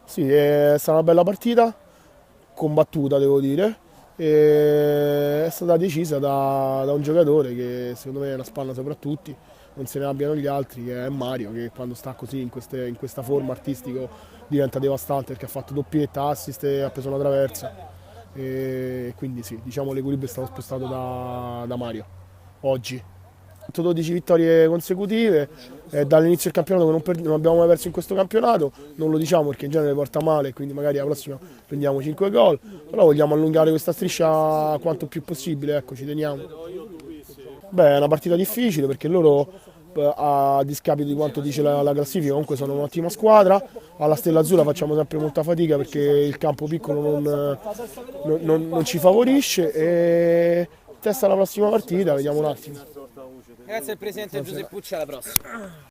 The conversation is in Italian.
Sì, è stata una bella partita, combattuta devo dire, e è stata decisa da un giocatore che secondo me è una spanna sopra tutti, non se ne abbiano gli altri, che è Mario, che quando sta così in questa forma artistico diventa devastante perché ha fatto doppietta, assist e ha preso una traversa. E quindi sì, diciamo l'equilibrio è stato spostato da Mario oggi. 12 vittorie consecutive, dall'inizio del campionato che non abbiamo mai perso in questo campionato, non lo diciamo perché in genere porta male, quindi magari la prossima prendiamo 5 gol, però vogliamo allungare questa striscia quanto più possibile, ecco, ci teniamo. Beh, è una partita difficile perché loro, a discapito di quanto dice la classifica, comunque sono un'ottima squadra. Alla Stella Azzurra facciamo sempre molta fatica perché il campo piccolo non ci favorisce. E testa alla prossima partita, vediamo un attimo. Grazie al presidente Giuseppe Pucci, alla prossima.